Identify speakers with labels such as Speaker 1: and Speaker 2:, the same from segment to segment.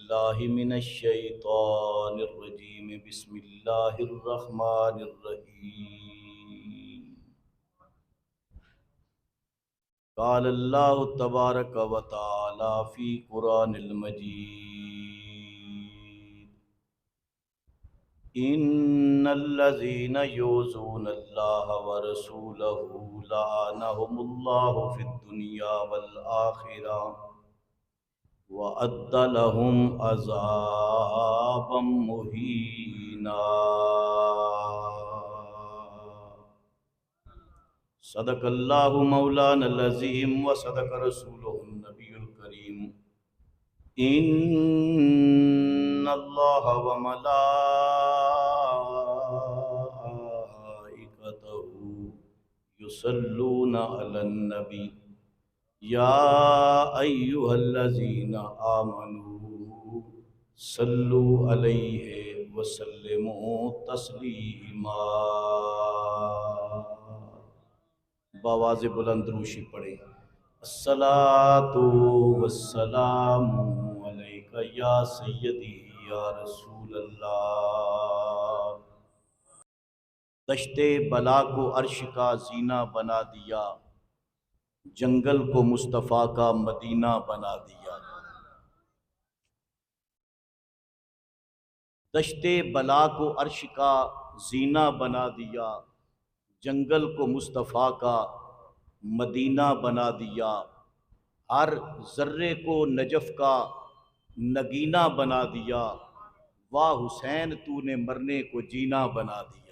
Speaker 1: باللہ من الشیطان الرجیم بسم اللہ الرحمن الرحیم قال اللہ تبارک و تعالی فی قرآن المجید ان الذین یؤذون اللہ ورسولہ لعنہم اللہ فی الدنیا والآخرہ وَأَدَّ لَهُمْ عَذَابًا مُهِينًا صدق اللہ مولانا العظیم وصدق رسولہ النبی الکریم ان اللہ وملائکتہ یصلون علی النبی یا ایہا الذین آمنوا صلو علیہ وسلموا تسلیما بآواز بلند روشی پڑھیں الصلاۃ والسلام علیک یا سیدی یا رسول اللہ دشت بلا کو عرش کا زینہ بنا دیا جنگل کو مصطفیٰ کا مدینہ بنا دیا دشت بلا کو عرش کا زینہ بنا دیا جنگل کو مصطفیٰ کا مدینہ بنا دیا ہر ذرے کو نجف کا نگینہ بنا دیا واہ حسین تو نے مرنے کو جینا بنا دیا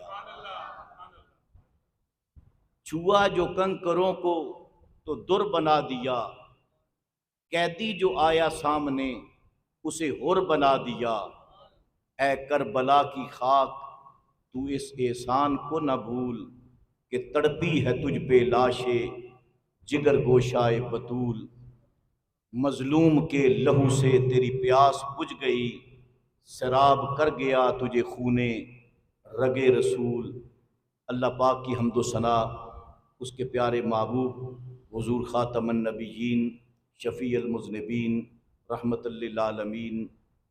Speaker 1: چھوا جو کنکروں کو تو در بنا دیا قیدی جو آیا سامنے اسے حر بنا دیا اے کربلا کی خاک تو اس احسان کو نہ بھول کہ تڑپی ہے تجھ پہ لاشے جگر گوشائے بطول مظلوم کے لہو سے تیری پیاس بجھ گئی سراب کر گیا تجھے خونے رگ رسول اللہ پاک کی حمد و ثنا اس کے پیارے محبوب حضور خاتم النبیین شفیع المذنبین رحمت للعالمین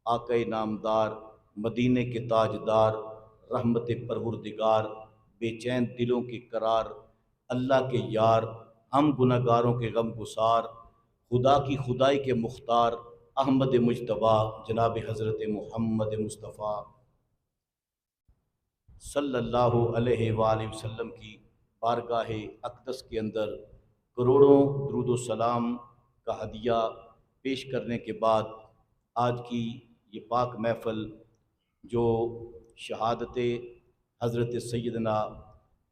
Speaker 1: آقا نامدار مدینے کے تاجدار رحمت پروردگار بے چین دلوں کے قرار اللہ کے یار ہم گناہگاروں کے غم گسار خدا کی خدائی کے مختار احمد مجتبیٰ جناب حضرت محمد مصطفیٰ صلی اللہ علیہ وآلہ وسلم کی بارگاہ اقدس کے اندر کروڑوں درود و سلام کا ہدیہ پیش کرنے کے بعد آج کی یہ پاک محفل جو شہادت حضرت سیدنا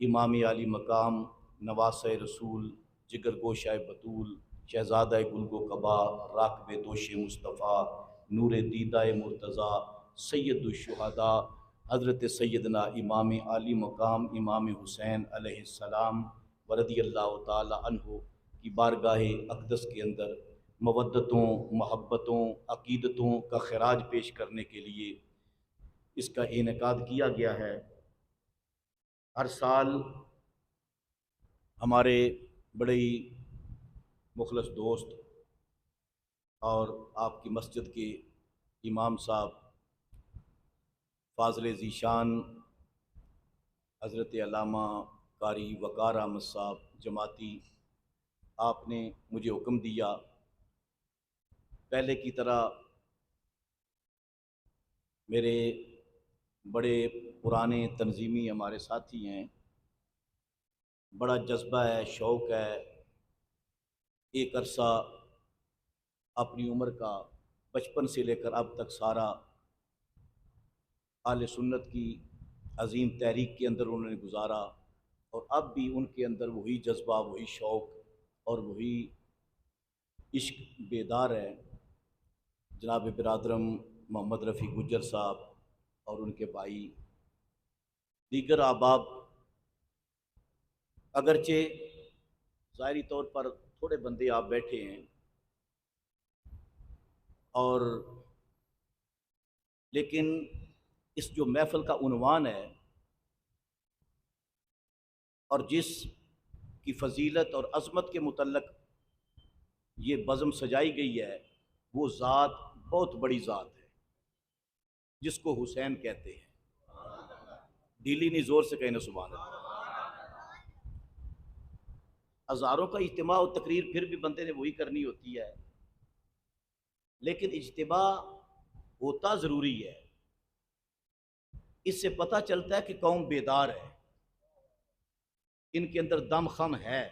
Speaker 1: امام علی مقام نواسہ رسول جگر گوشہ بطول شہزادہ گلگ و قبا راکب دوش مصطفیٰ نور دیدہ مرتضیٰ سید الشہداء حضرت سیدنا امام علی مقام امام حسین علیہ السلام ورضی اللہ تعالی عنہ کی بارگاہ اقدس کے اندر مودتوں محبتوں عقیدتوں کا خراج پیش کرنے کے لیے اس کا انعقاد کیا گیا ہے۔ ہر سال ہمارے بڑے ہی مخلص دوست اور آپ کی مسجد کے امام صاحب فاضل ذیشان حضرت علامہ قاری وقار احمد صاحب جماعتی آپ نے مجھے حکم دیا پہلے کی طرح میرے بڑے پرانے تنظیمی ہمارے ساتھی ہیں بڑا جذبہ ہے شوق ہے ایک عرصہ اپنی عمر کا بچپن سے لے کر اب تک سارا اہل سنت کی عظیم تحریک کے اندر انہوں نے گزارا اور اب بھی ان کے اندر وہی جذبہ وہی شوق اور وہی عشق بیدار ہے۔ جناب برادرم محمد رفیع گجر صاحب اور ان کے بھائی دیگر احباب اگرچہ ظاہری طور پر تھوڑے بندے آپ بیٹھے ہیں اور لیکن اس جو محفل کا عنوان ہے اور جس کی فضیلت اور عظمت کے متعلق یہ بزم سجائی گئی ہے وہ ذات بہت بڑی ذات ہے جس کو حسین کہتے ہیں. ڈیلی نہیں، زور سے کہنا سبحان اللہ. ہزاروں کا اجتماع و تقریر پھر بھی بندے نے وہی کرنی ہوتی ہے، لیکن اجتماع ہوتا ضروری ہے. اس سے پتہ چلتا ہے کہ قوم بیدار ہے، ان کے اندر دم خم ہے.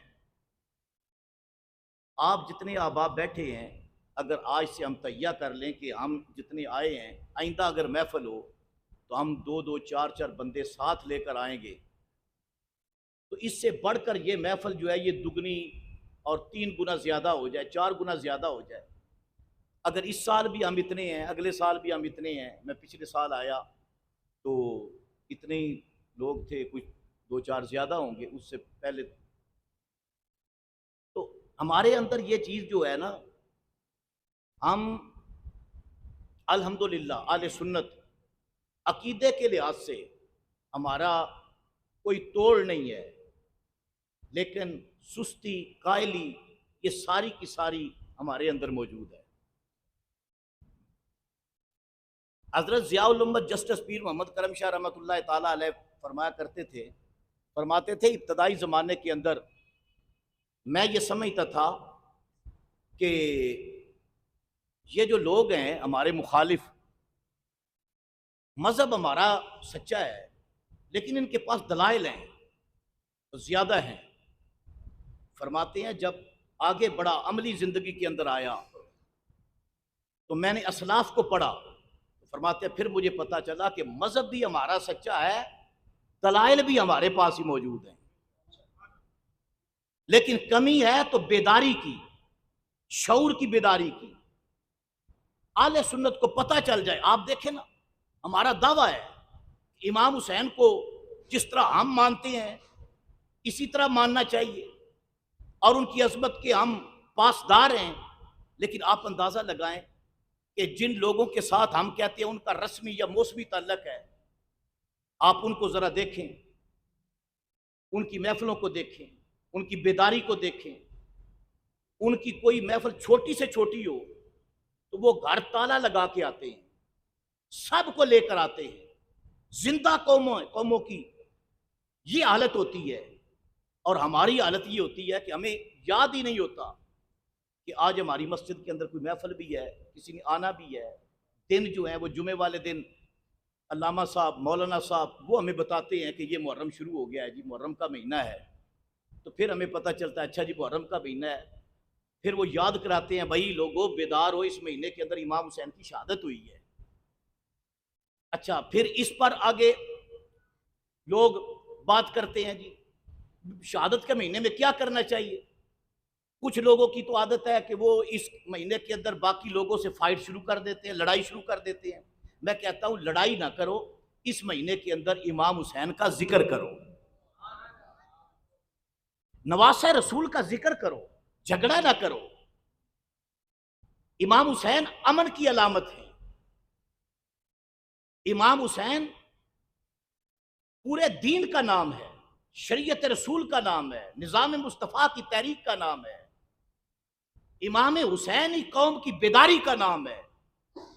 Speaker 1: آپ جتنے احباب بیٹھے ہیں، اگر آج سے ہم تہیہ کر لیں کہ ہم جتنے آئے ہیں، آئندہ اگر محفل ہو تو ہم 2 4 بندے ساتھ لے کر آئیں گے، تو اس سے بڑھ کر یہ محفل جو ہے یہ دگنی اور 3 گنا زیادہ ہو جائے، 4 گنا زیادہ ہو جائے. اگر اس سال بھی ہم اتنے ہیں، اگلے سال بھی ہم اتنے ہیں. میں پچھلے سال آیا تو اتنے ہی لوگ تھے، کچھ 2 4 زیادہ ہوں گے اس سے پہلے. تو ہمارے اندر یہ چیز جو ہے نا، ہم الحمدللہ اہل سنت عقیدے کے لحاظ سے ہمارا کوئی توڑ نہیں ہے، لیکن سستی، قائلی، یہ ساری کی ساری ہمارے اندر موجود ہے. حضرت ضیاء الامت جسٹس پیر محمد کرم شاہ رحمۃ اللہ تعالیٰ علیہ فرماتے تھے ابتدائی زمانے کے اندر میں یہ سمجھتا تھا کہ یہ جو لوگ ہیں ہمارے مخالف، مذہب ہمارا سچا ہے لیکن ان کے پاس دلائل ہیں زیادہ ہیں. فرماتے ہیں جب آگے بڑا عملی زندگی کے اندر آیا تو میں نے اسلاف کو پڑھا، فرماتے ہیں پھر مجھے پتا چلا کہ مذہب بھی ہمارا سچا ہے، دلائل بھی ہمارے پاس ہی موجود ہیں، لیکن کمی ہے تو بیداری کی، شعور کی بیداری کی. اہل سنت کو پتہ چل جائے. آپ دیکھیں نا، ہمارا دعویٰ ہے امام حسین کو جس طرح ہم مانتے ہیں اسی طرح ماننا چاہیے، اور ان کی عظمت کے ہم پاسدار ہیں. لیکن آپ اندازہ لگائیں کہ جن لوگوں کے ساتھ ہم کہتے ہیں ان کا رسمی یا موسمی تعلق ہے، آپ ان کو ذرا دیکھیں، ان کی محفلوں کو دیکھیں، ان کی بیداری کو دیکھیں. ان کی کوئی محفل چھوٹی سے چھوٹی ہو تو وہ گھر تالا لگا کے آتے ہیں، سب کو لے کر آتے ہیں. زندہ قوموں کی یہ حالت ہوتی ہے، اور ہماری حالت یہ ہوتی ہے کہ ہمیں یاد ہی نہیں ہوتا کہ آج ہماری مسجد کے اندر کوئی محفل بھی ہے، کسی نے آنا بھی ہے. دن جو ہیں وہ جمعے والے دن علامہ صاحب، مولانا صاحب وہ ہمیں بتاتے ہیں کہ یہ محرم شروع ہو گیا ہے جی، محرم کا مہینہ ہے. تو پھر ہمیں پتہ چلتا ہے اچھا جی محرم کا مہینہ ہے. پھر وہ یاد کراتے ہیں بھائی لوگوں بیدار ہو، اس مہینے کے اندر امام حسین کی شہادت ہوئی ہے. اچھا پھر اس پر آگے لوگ بات کرتے ہیں جی شہادت کے مہینے میں کیا کرنا چاہیے. کچھ لوگوں کی تو عادت ہے کہ وہ اس مہینے کے اندر باقی لوگوں سے فائٹ شروع کر دیتے ہیں، لڑائی شروع کر دیتے ہیں. میں کہتا ہوں لڑائی نہ کرو، اس مہینے کے اندر امام حسین کا ذکر کرو، نواسہ رسول کا ذکر کرو، جھگڑا نہ کرو. امام حسین امن کی علامت ہے. امام حسین پورے دین کا نام ہے، شریعت رسول کا نام ہے، نظام مصطفیٰ کی تحریک کا نام ہے. امام حسین ہی قوم کی بیداری کا نام ہے.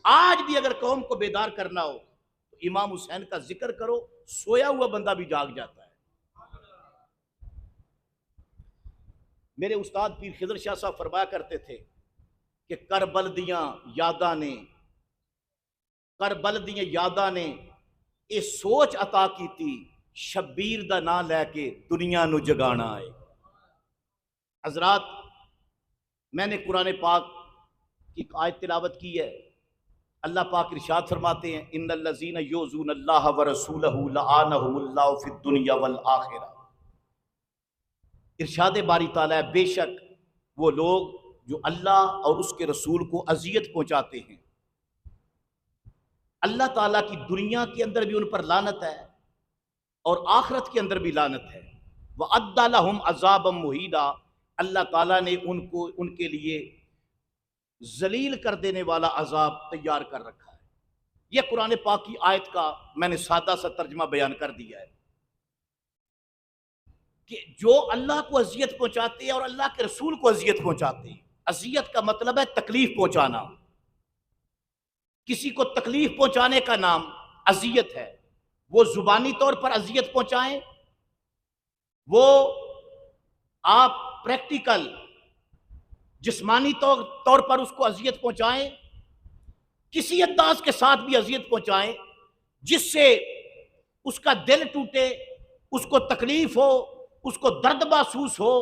Speaker 1: آج بھی اگر قوم کو بیدار کرنا ہو تو امام حسین کا ذکر کرو، سویا ہوا بندہ بھی جاگ جاتا ہے. میرے استاد پیر خضر شاہ صاحب فرمایا کرتے تھے کہ کربل دیاں یاداں نے یہ سوچ عطا کی تھی، شبیر دا نام لے کے دنیا نو جگانا ہے. حضرات میں نے قرآن پاک کی ایک آیت تلاوت کی ہے. اللہ پاک ارشاد فرماتے ہیں ان الذین یؤذون اللہ ورسولہ لعنہم اللہ فی الدنیا والآخرہ. ارشاد باری تعالیٰ ہے بے شک وہ لوگ جو اللہ اور اس کے رسول کو اذیت پہنچاتے ہیں، اللہ تعالیٰ کی دنیا کے اندر بھی ان پر لعنت ہے اور آخرت کے اندر بھی لعنت ہے. وَأَعَدَّ لَهُمْ عَذَابًا مُهِينًا. اللہ تعالیٰ نے ان کے لیے ذلیل کر دینے والا عذاب تیار کر رکھا ہے. یہ قرآن پاک کی آیت کا میں نے سادہ سا ترجمہ بیان کر دیا ہے کہ جو اللہ کو اذیت پہنچاتے ہیں اور اللہ کے رسول کو اذیت پہنچاتے ہیں. اذیت کا مطلب ہے تکلیف پہنچانا. کسی کو تکلیف پہنچانے کا نام اذیت ہے. وہ زبانی طور پر اذیت پہنچائیں، وہ آپ پریکٹیکل جسمانی طور پر اس کو اذیت پہنچائیں، کسی انداز کے ساتھ بھی اذیت پہنچائیں جس سے اس کا دل ٹوٹے، اس کو تکلیف ہو، اس کو درد محسوس ہو،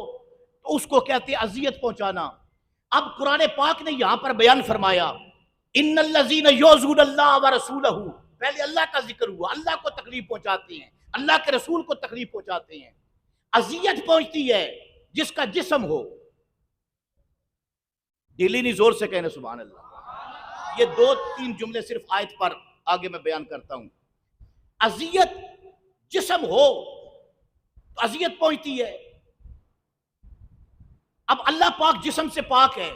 Speaker 1: تو اس کو کہتے ہیں اذیت پہنچانا. اب قرآن پاک نے یہاں پر بیان فرمایا ان الذین یؤذون اللہ ورسولہ، پہلے اللہ کا ذکر ہوا، اللہ کو تکلیف پہنچاتے ہیں، اللہ کے رسول کو تکلیف پہنچاتے ہیں. اذیت پہنچتی ہے جس کا جسم ہو. دلی نہیں، زور سے کہنے سبحان اللہ. یہ 2-3 جملے صرف آیت پر آگے میں بیان کرتا ہوں. اذیت جسم ہو تو اذیت پہنچتی ہے. اب اللہ پاک جسم سے پاک ہے،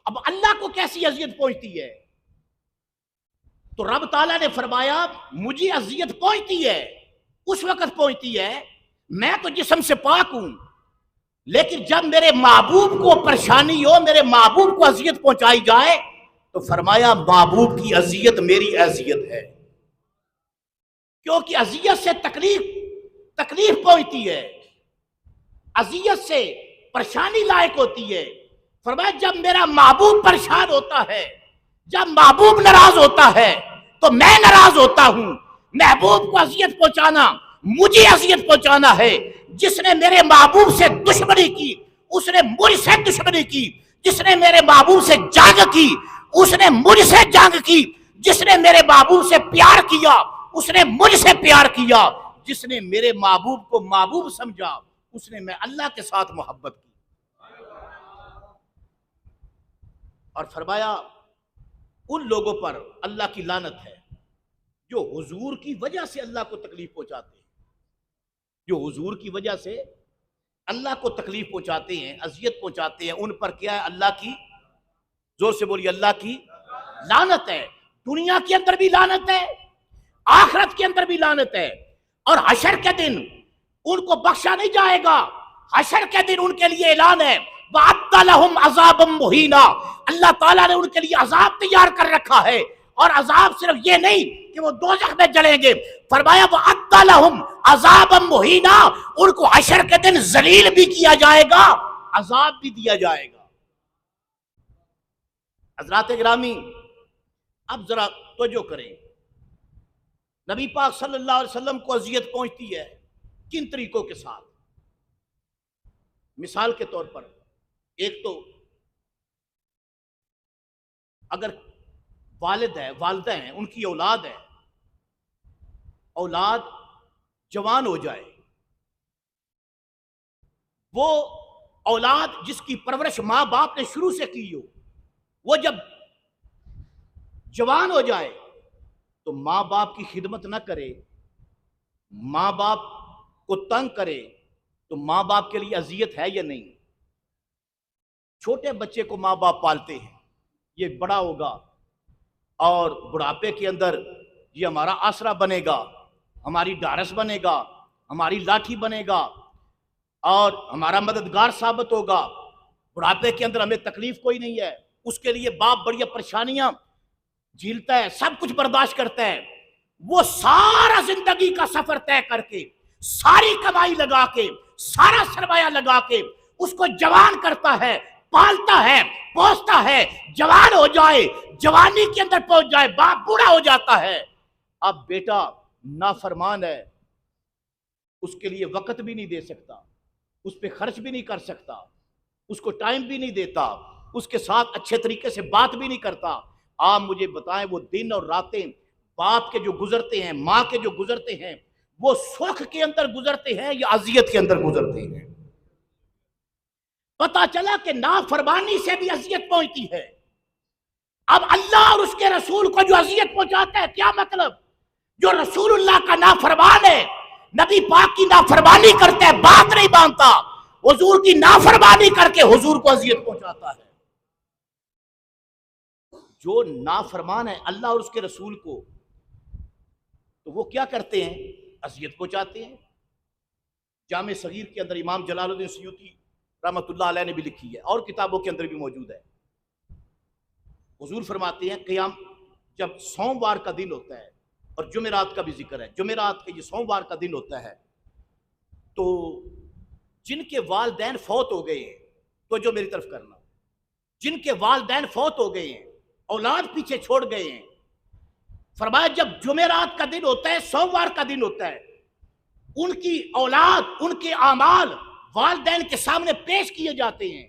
Speaker 1: اب اللہ کو کیسی اذیت پہنچتی ہے؟ تو رب تعالیٰ نے فرمایا مجھے اذیت پہنچتی ہے، اس وقت پہنچتی ہے میں تو جسم سے پاک ہوں، لیکن جب میرے محبوب کو پریشانی ہو، میرے محبوب کو اذیت پہنچائی جائے، تو فرمایا محبوب کی اذیت میری اذیت ہے، کیونکہ اذیت سے تکلیف پہنچتی ہے، اذیت سے پریشانی لائق ہوتی ہے. فرمایا جب میرا محبوب پریشان ہوتا ہے، جب محبوب ناراض ہوتا ہے تو میں ناراض ہوتا ہوں. محبوب کو اذیت پہنچانا مجھے اذیت پہنچانا ہے. جس نے میرے محبوب سے دشمنی کی اس نے مجھ سے دشمنی کی، جس نے میرے محبوب سے جنگ کی اس نے مجھ سے جنگ کی، جس نے میرے محبوب سے پیار کیا اس نے مجھ سے پیار کیا، جس نے میرے محبوب کو محبوب سمجھا اس نے میں اللہ کے ساتھ محبت کی. اور فرمایا ان لوگوں پر اللہ کی لعنت ہے جو حضور کی وجہ سے اللہ کو تکلیف پہنچاتے ہیں، جو حضور کی وجہ سے اللہ کو تکلیف پہنچاتے ہیں، اذیت پہنچاتے ہیں، ان پر کیا ہے؟ اللہ کی، زور سے بولیے، اللہ کی لعنت ہے. دنیا کے اندر بھی لعنت ہے، آخرت کے اندر بھی لعنت ہے، اور حشر کے دن ان کو بخشا نہیں جائے گا. حشر کے دن ان کے لیے اعلان ہے وَأَعَدَّ لَهُمْ عَذَابًا مُهِينًا، اللہ تعالیٰ نے ان کے لیے عذاب تیار کر رکھا ہے. اور عذاب صرف یہ نہیں کہ وہ دوزخ میں جلیں گے، فرمایا وَأَعَدَّ لَهُمْ عَذَابًا مُهِينًا، ان کو حشر کے دن ذلیل بھی کیا جائے گا، عذاب بھی دیا جائے گا. حضرات گرامی، اب ذرا توجہ کریں. نبی پاک صلی اللہ علیہ وسلم کو اذیت پہنچتی ہے کن طریقوں کے ساتھ؟ مثال کے طور پر، ایک تو اگر والد ہے، والدہ ہیں، ان کی اولاد ہے، اولاد جوان ہو جائے، وہ اولاد جس کی پرورش ماں باپ نے شروع سے کی ہو، وہ جب جوان ہو جائے تو ماں باپ کی خدمت نہ کرے، ماں باپ کو تنگ کرے، تو ماں باپ کے لیے اذیت ہے یا نہیں؟ چھوٹے بچے کو ماں باپ پالتے ہیں، یہ بڑا ہوگا اور بڑھاپے کے اندر یہ ہمارا آسرا بنے گا، ہماری ڈھارس بنے گا، ہماری لاٹھی بنے گا اور ہمارا مددگار ثابت ہوگا. بڑھاپے کے اندر ہمیں تکلیف کوئی نہیں ہے، اس کے لیے باپ بڑی پریشانیاں جھیلتا ہے، سب کچھ برداشت کرتا ہے. وہ سارا زندگی کا سفر طے کر کے، ساری کمائی لگا کے، سارا سرمایہ لگا کے اس کو جوان کرتا ہے، پالتا ہے، پوستا ہے، جوان ہو جائے، جوانی کے اندر پہنچ جائے، باپ بوڑھا ہو جاتا ہے. اب بیٹا نافرمان ہے، اس کے لیے وقت بھی نہیں دے سکتا، اس پہ خرچ بھی نہیں کر سکتا، اس کو ٹائم بھی نہیں دیتا، اس کے ساتھ اچھے طریقے سے بات بھی نہیں کرتا. آپ مجھے بتائیں وہ دن اور راتیں باپ کے جو گزرتے ہیں، ماں کے جو گزرتے ہیں، وہ سکھ کے اندر گزرتے ہیں یا اذیت کے اندر گزرتے ہیں؟ پتا چلا کہ نافرمانی سے بھی اذیت پہنچتی ہے. اب اللہ اور اس کے رسول کو جو اذیت پہنچاتا ہے، کیا مطلب؟ جو رسول اللہ کا نافرمان ہے، نبی پاک کی نافرمانی کرتا ہے، بات نہیں مانتا، حضور کی نافرمانی کر کے حضور کو اذیت پہنچاتا ہے. جو نافرمان ہے اللہ اور اس کے رسول کو، تو وہ کیا کرتے ہیں؟ اذیت پہنچاتے ہیں. جامع صغیر کے اندر امام جلال الدین سیوطی رحمۃ اللہ علیہ نے بھی لکھی ہے، اور کتابوں کے اندر بھی موجود ہے. حضور فرماتے ہیں قیام جب سوموار کا دن ہوتا ہے، اور جمعرات کا بھی ذکر ہے، جمعرات کے یہ سوموار کا دن ہوتا ہے، تو جن کے والدین فوت ہو گئے ہیں، تو جو میری طرف کرنا، جن کے والدین فوت ہو گئے ہیں، اولاد پیچھے چھوڑ گئے ہیں، فرمایا جب جمعرات کا دن ہوتا ہے، سوموار کا دن ہوتا ہے، ان کی اولاد، ان کے اعمال والدین کے سامنے پیش کیے جاتے ہیں۔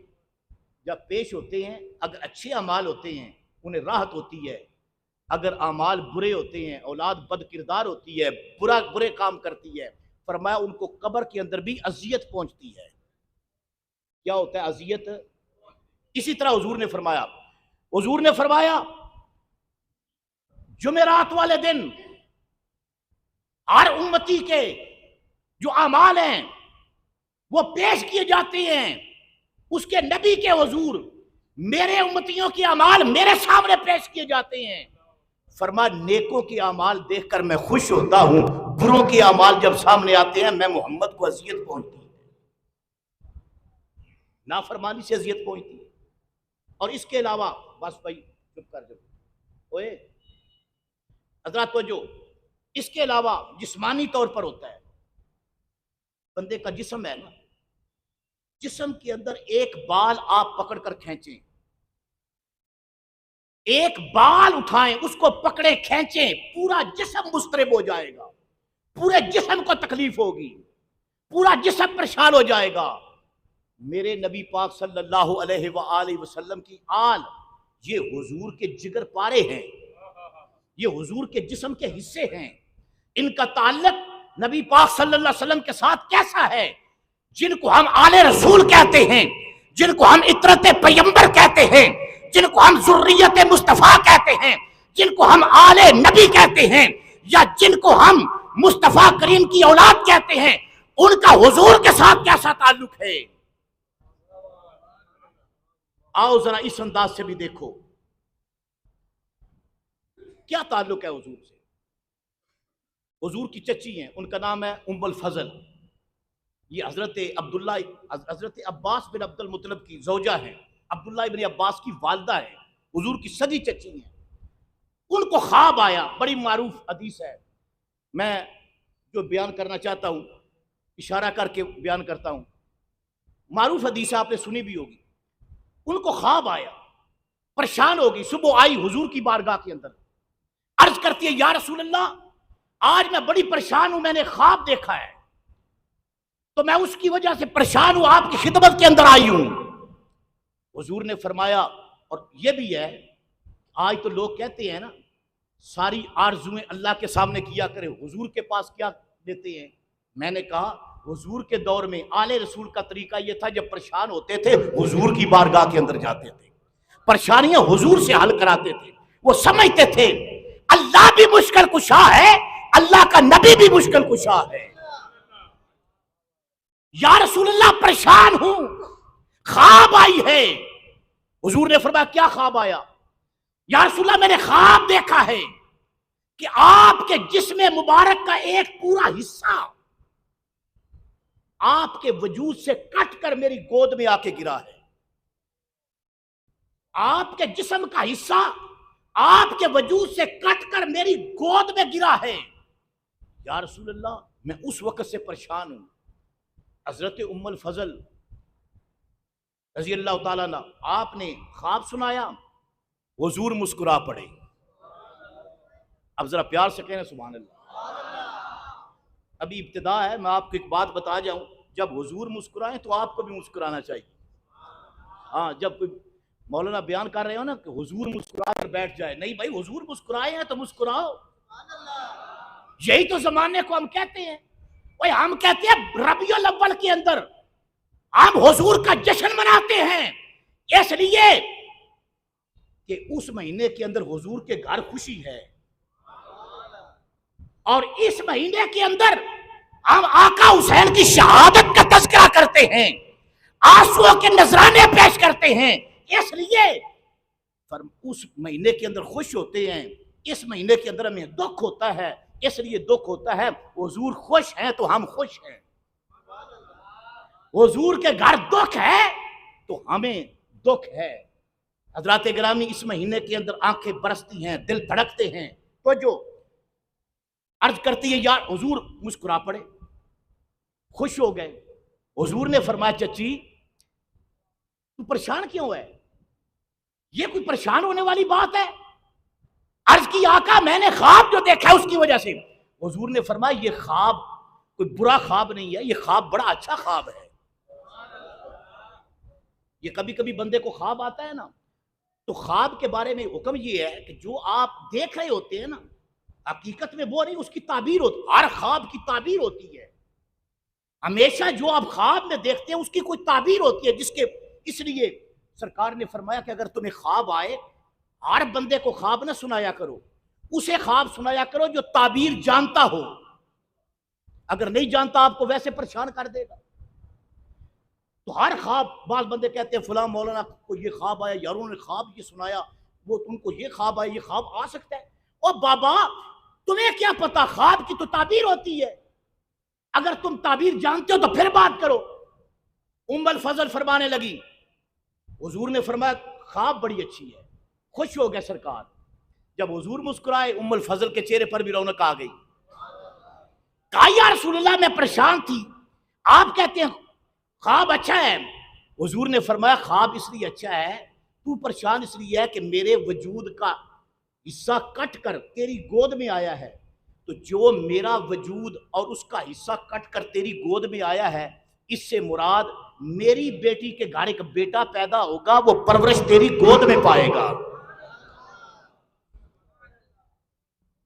Speaker 1: جب پیش ہوتے ہیں، اگر اچھے اعمال ہوتے ہیں انہیں راحت ہوتی ہے، اگر اعمال برے ہوتے ہیں، اولاد بد کردار ہوتی ہے، برے کام کرتی ہے، فرمایا ان کو قبر کے اندر بھی اذیت پہنچتی ہے۔ کیا ہوتا ہے اذیت؟ اسی طرح حضور نے فرمایا جمعرات والے دن ہر امتی کے جو اعمال ہیں وہ پیش کیے جاتے ہیں، اس کے نبی کے حضور میرے امتیوں کے اعمال میرے سامنے پیش کیے جاتے ہیں۔ فرمایا نیکوں کے اعمال دیکھ کر میں خوش ہوتا ہوں، بروں کے اعمال جب سامنے آتے ہیں میں محمد کو اذیت پہنچتی ہے، نافرمانی سے اذیت پہنچتی ہے۔ اور اس کے علاوہ بس بھائی چپ کر جب اوئے حضرات توجہ، اس کے علاوہ جسمانی طور پر ہوتا ہے، بندے کا جسم ہے نا، جسم کے اندر ایک بال آپ پکڑ کر کھینچیں، ایک بال اٹھائیں، اس کو پکڑے کھینچیں، پورا جسم مضطرب ہو جائے گا، پورے جسم کو تکلیف ہوگی، پورا جسم پریشان ہو جائے گا۔ میرے نبی پاک صلی اللہ علیہ وآلہ وسلم کی آل یہ حضور کے جگر پارے ہیں، یہ حضور کے جسم کے حصے ہیں، ان کا تعلق نبی پاک صلی اللہ علیہ وسلم کے ساتھ کیسا ہے؟ جن کو ہم آل رسول کہتے ہیں، جن کو ہم عطرت پیمبر کہتے ہیں، جن کو ہم ذریت مصطفیٰ کہتے ہیں، جن کو ہم آل نبی کہتے ہیں، یا جن کو ہم مصطفیٰ کریم کی اولاد کہتے ہیں، ان کا حضور کے ساتھ کیسا تعلق ہے؟ آؤ ذرا اس انداز سے بھی دیکھو کیا تعلق ہے حضور سے۔ حضور کی چچی ہیں، ان کا نام ہے ام الفضل، یہ حضرت عباس بن عبد المطلب کی زوجہ ہیں، عبداللہ ابن عباس کی والدہ ہیں، حضور کی سگی چچی ہیں۔ ان کو خواب آیا، بڑی معروف حدیث ہے، میں جو بیان کرنا چاہتا ہوں اشارہ کر کے بیان کرتا ہوں، معروف حدیث آپ نے سنی بھی ہوگی۔ ان کو خواب آیا، پریشان ہوگی، صبح آئی حضور کی بارگاہ کے اندر، عرض کرتی ہے یا رسول اللہ آج میں بڑی پریشان ہوں، میں نے خواب دیکھا ہے تو میں اس کی وجہ سے پریشان ہوں، آپ کی خدمت کے اندر آئی ہوں۔ حضور نے فرمایا، اور یہ بھی ہے آج تو لوگ کہتے ہیں نا ساری آرزویں اللہ کے سامنے کیا کرے، حضور کے پاس کیا دیتے ہیں؟ میں نے کہا حضور کے دور میں آل رسول کا طریقہ یہ تھا، جب پریشان ہوتے تھے حضور کی بارگاہ کے اندر جاتے تھے، پریشانیاں حضور سے حل کراتے تھے۔ وہ سمجھتے تھے اللہ بھی مشکل کشا ہے، اللہ کا نبی بھی مشکل کشا ہے۔ یا رسول اللہ پریشان ہوں، خواب آئی ہے۔ حضور نے فرمایا کیا خواب آیا؟ یا رسول اللہ میں نے خواب دیکھا ہے کہ آپ کے جسم مبارک کا ایک پورا حصہ آپ کے وجود سے کٹ کر میری گود میں آ کے گرا ہے، آپ کے جسم کا حصہ آپ کے وجود سے کٹ کر میری گود میں گرا ہے۔ یا رسول اللہ میں اس وقت سے پریشان ہوں۔ حضرت ام الفضل رضی اللہ تعالیٰ عنہ آپ نے خواب سنایا، حضور مسکرا پڑے۔ اب ذرا پیار سے کہنا سبحان اللہ۔ ابھی ابتدا ہے، میں آپ کو ایک بات بتا جاؤں، جب حضور مسکرائیں تو آپ کو بھی مسکرانا چاہیے۔ ہاں جب کوئی مولانا بیان کر رہے ہو نا کہ حضور مسکرا کر بیٹھ جائے، نہیں بھائی حضور مسکرائے ہیں تو مسکراؤ، یہی تو زمانے کو ہم کہتے ہیں۔ ہم کہتے ہیں ربیع الاول کے اندر ہم حضور کا جشن مناتے ہیں، اس لیے کہ اس مہینے کے اندر حضور کے گھر خوشی ہے، اور اس مہینے کے اندر ہم آقا حسین کی شہادت کا تذکرہ کرتے ہیں، آنسوؤں کے نذرانے پیش کرتے ہیں، اس لیے اس مہینے کے اندر خوش ہوتے ہیں۔ اس مہینے کے اندر ہمیں دکھ ہوتا ہے، اس لیے دکھ ہوتا ہے۔ حضور خوش ہیں تو ہم خوش ہیں، حضور کے گھر دکھ ہے تو ہمیں دکھ ہے۔ حضرات گرامی، اس مہینے کے اندر آنکھیں برستی ہیں، دل دھڑکتے ہیں، تو جو عرض کرتی ہے یار حضور مسکرا پڑے، خوش ہو گئے۔ حضور نے فرمایا چچی تو پریشان کیوں ہے؟ یہ کوئی پریشان ہونے والی بات ہے؟ عرض کی آقا میں نے خواب جو دیکھا ہے اس کی وجہ سے۔ حضور نے فرمایا یہ خواب کوئی برا خواب نہیں ہے، یہ خواب بڑا اچھا خواب ہے۔ یہ کبھی کبھی بندے کو خواب آتا ہے نا، تو خواب کے بارے میں حکم یہ ہے کہ جو آپ دیکھ رہے ہوتے ہیں نا، حقیقت میں وہ نہیں، اس کی تعبیر ہوتی، ہر خواب کی تعبیر ہوتی ہے۔ ہمیشہ جو آپ خواب میں دیکھتے ہیں اس کی کوئی تعبیر ہوتی ہے، جس کے اس لیے سرکار نے فرمایا کہ اگر تمہیں خواب آئے، ہر بندے کو خواب نہ سنایا کرو، اسے خواب سنایا کرو جو تعبیر جانتا ہو۔ اگر نہیں جانتا آپ کو ویسے پریشان کر دے گا۔ تو ہر خواب، بعض بندے کہتے ہیں فلاں مولانا کو یہ خواب آیا، یاروں نے خواب یہ سنایا، وہ ان کو یہ خواب آیا، یہ خواب آ سکتا ہے۔ اور بابا تمہیں کیا پتا، خواب کی تو تعبیر ہوتی ہے، اگر تم تعبیر جانتے ہو تو پھر بات کرو۔ ام الفضل فرمانے لگی، حضور نے فرمایا خواب بڑی اچھی ہے، خوش ہو گئے سرکار۔ جب حضور مسکرائے ام الفضل کے چہرے پر بھی رونق آ گئی۔ کہا یا رسول اللہ میں پریشان تھی، آپ کہتے ہیں خواب اچھا ہے۔ حضور نے فرمایا خواب اس لیے اچھا ہے، تو پریشان اس لیے ہے کہ میرے وجود کا حصہ کٹ کر تیری گود میں آیا ہے، تو جو میرا وجود اور اس کا حصہ کٹ کر تیری گود میں آیا ہے، اس سے مراد میری بیٹی کے گھر ایک بیٹا پیدا ہوگا، وہ پرورش تیری گود میں پائے گا۔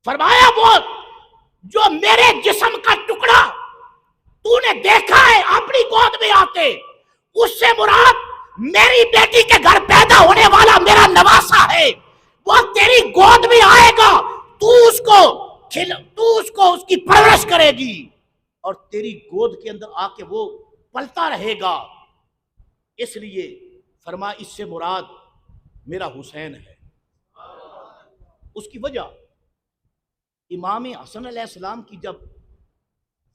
Speaker 1: فرمایا وہ جو میرے جسم کا ٹکڑا تو نے دیکھا ہے اپنی گود میں آتے، اس سے مراد میری بیٹی کے گھر پیدا ہونے والا میرا نواسا ہے، وہ تیری گود میں آئے گا، تو اس کو اس کی پرورش کرے گی، اور تیری گود کے اندر آ کے وہ پلتا رہے گا۔ اس لیے فرما اس سے مراد میرا حسین ہے۔ اس کی وجہ امام حسن علیہ السلام کی جب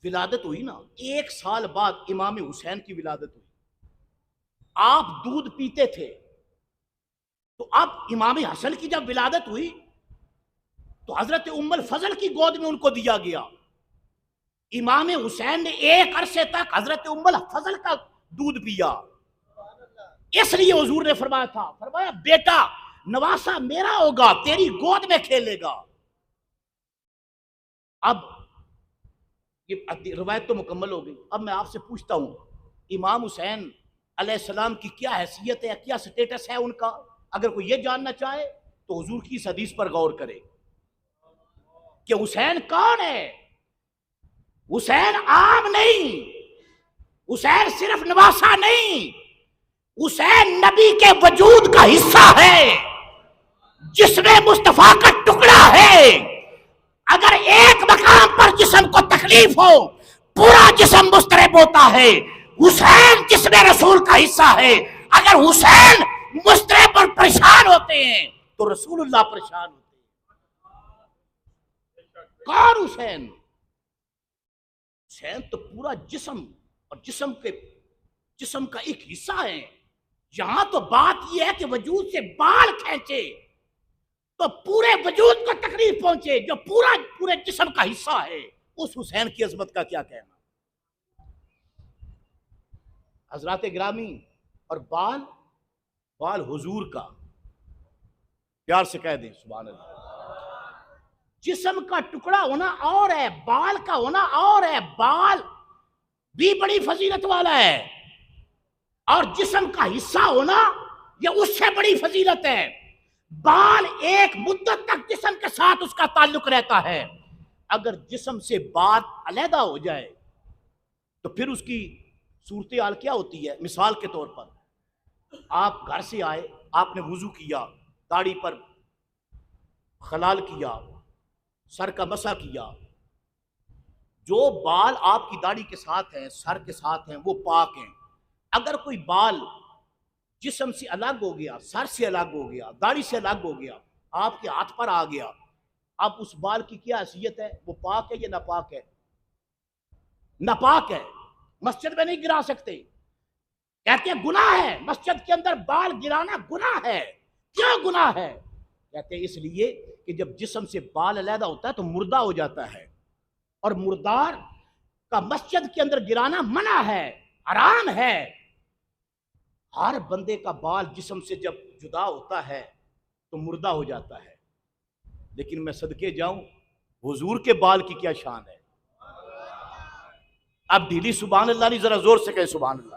Speaker 1: ولادت ہوئی نا، 1 سال بعد امام حسین کی ولادت ہوئی۔ آپ دودھ پیتے تھے، تو اب امام حسن کی جب ولادت ہوئی تو حضرت ام الفضل کی گود میں ان کو دیا گیا۔ امام حسین نے 1 عرصے تک حضرت ام الفضل کا دودھ پیا۔ اس لیے حضور نے فرمایا تھا، فرمایا بیٹا نواسا میرا ہوگا، تیری گود میں کھیلے گا۔ اب یہ روایت تو مکمل ہو گئی، اب میں آپ سے پوچھتا ہوں امام حسین علیہ السلام کی کیا حیثیت ہے، کیا سٹیٹس ہے ان کا؟ اگر کوئی یہ جاننا چاہے تو حضور کی اس حدیث پر غور کرے کہ حسین کون ہے۔ حسین عام نہیں، حسین صرف نواسا نہیں، حسین نبی کے وجود کا حصہ ہے، جسم مصطفیٰ کا ٹکڑا ہے۔ اگر ایک مقام پر جسم کو تکلیف ہو پورا جسم مضطرب ہوتا ہے۔ حسین جسم رسول کا حصہ ہے، اگر حسین مضطرب اور پریشان ہوتے ہیں تو رسول اللہ پریشان ہوتے ہیں۔ کون حسین؟ حسین تو پورا جسم اور جسم کا ایک حصہ ہے۔ یہاں تو بات یہ ہے کہ وجود سے بال کھینچے تو پورے وجود کو تکلیف پہنچے، جو پورے جسم کا حصہ ہے، اس حسین کی عظمت کا کیا کہنا۔ حضرات گرامی، اور بال حضور کا، پیار سے کہہ دیں سبحان اللہ۔ جسم کا ٹکڑا ہونا اور ہے، بال کا ہونا اور ہے۔ بال بھی بڑی فضیلت والا ہے، اور جسم کا حصہ ہونا یہ اس سے بڑی فضیلت ہے۔ بال ایک مدت تک جسم کے ساتھ اس کا تعلق رہتا ہے، اگر جسم سے بال علیحدہ ہو جائے تو پھر اس کی صورتحال کیا ہوتی ہے؟ مثال کے طور پر آپ گھر سے آئے، آپ نے وضو کیا، داڑھی پر خلال کیا، سر کا مسح کیا، جو بال آپ کی داڑھی کے ساتھ ہیں، سر کے ساتھ ہیں، وہ پاک ہیں۔ اگر کوئی بال جسم سے الگ ہو گیا، سر سے الگ ہو گیا، داڑھی سے الگ ہو گیا، آپ کے ہاتھ پر آ گیا، اب اس بال کی کیا حیثیت ہے؟ وہ پاک ہے یا ناپاک ہے؟ ناپاک ہے، مسجد میں نہیں گرا سکتے، کہتے ہیں گناہ ہے، مسجد کے اندر بال گرانا گناہ ہے۔ کیا گناہ ہے؟ کہتے ہیں اس لیے کہ جب جسم سے بال علیحدہ ہوتا ہے تو مردہ ہو جاتا ہے، اور مردار کا مسجد کے اندر گرانا منع ہے، حرام ہے۔ ہر بندے کا بال جسم سے جب جدا ہوتا ہے تو مردہ ہو جاتا ہے، لیکن میں صدقے جاؤں حضور کے بال کی کیا شان ہے۔ اب ڈھیلی سبحان اللہ نہیں، ذرا زور سے کہیں سبحان اللہ۔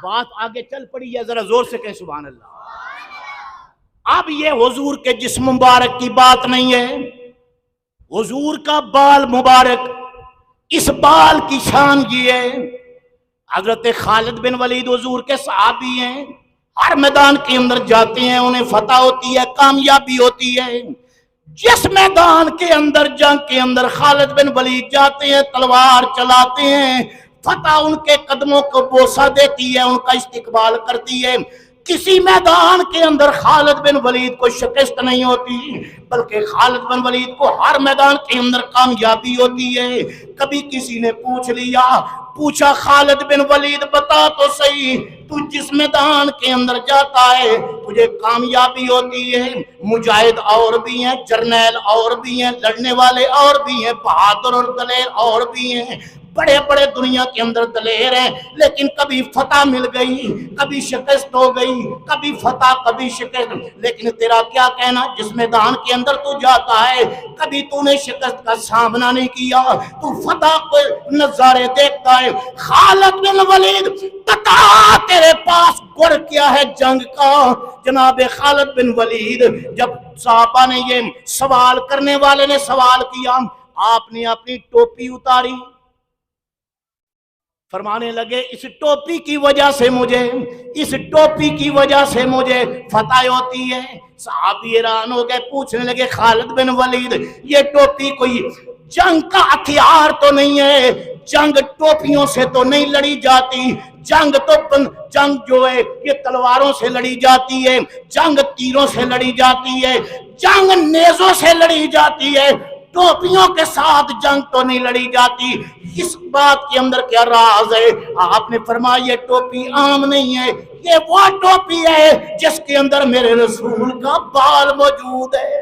Speaker 1: بات آگے چل پڑی ہے، ذرا زور سے کہیں سبحان اللہ۔ اب یہ حضور کے جسم مبارک کی بات نہیں ہے، حضور کا بال مبارک، اس بال کی شان یہ ہے۔ حضرت خالد بن ولید حضور کے صحابی ہیں، ہر میدان کے اندر جاتے ہیں، انہیں فتح ہوتی ہے، کامیابی ہوتی ہے۔ جس میدان کے اندر، جنگ کے اندر خالد بن ولید جاتے ہیں، تلوار چلاتے ہیں، فتح ان کے قدموں کو بوسہ دیتی ہے، ان کا استقبال کرتی ہے۔ کسی میدان کے اندر خالد بن ولید کو شکست نہیں ہوتی، بلکہ خالد بن ولید کو ہر میدان کے اندر کامیابی ہوتی ہے۔ کبھی کسی نے پوچھا خالد بن ولید بتا تو صحیح، تو جس میدان کے اندر جاتا ہے تجھے کامیابی ہوتی ہے، مجاہد اور بھی ہیں، جرنیل اور بھی ہیں، لڑنے والے اور بھی ہیں، بہادر اور دلیر اور بھی ہیں، بڑے بڑے دنیا کے اندر دلیر ہیں، لیکن کبھی فتح مل گئی، کبھی شکست ہو گئی، کبھی فتح کبھی شکست۔ لیکن تیرا کیا کہنا، جس میدان کے اندر تو جاتا ہے کبھی تو نے شکست کا سامنا نہیں کیا، تو فتح کو نظارے دیکھتا ہے۔ خالد بن ولید بتا تیرے پاس گڑ کیا ہے جنگ کا؟ جناب خالد بن ولید، جب صحابہ نے یہ سوال کرنے والے نے سوال کیا، آپ نے اپنی ٹوپی اتاری، فرمانے لگے اس ٹوپی کی وجہ سے مجھے فتح ہوتی ہے۔ صحابی حیران ہو گئے، پوچھنے لگے خالد بن ولید یہ ٹوپی کوئی جنگ کا ہتھیار تو نہیں ہے، جنگ ٹوپیوں سے تو نہیں لڑی جاتی، جنگ جو ہے یہ تلواروں سے لڑی جاتی ہے، جنگ تیروں سے لڑی جاتی ہے، جنگ نیزوں سے لڑی جاتی ہے، ٹوپیوں کے ساتھ جنگ تو نہیں لڑی جاتی۔ اس بات کے اندر کیا راز ہے؟ آپ نے فرمایا یہ ٹوپی عام نہیں ہے، یہ وہ ٹوپی ہے جس کے اندر میرے رسول کا بال موجود ہے۔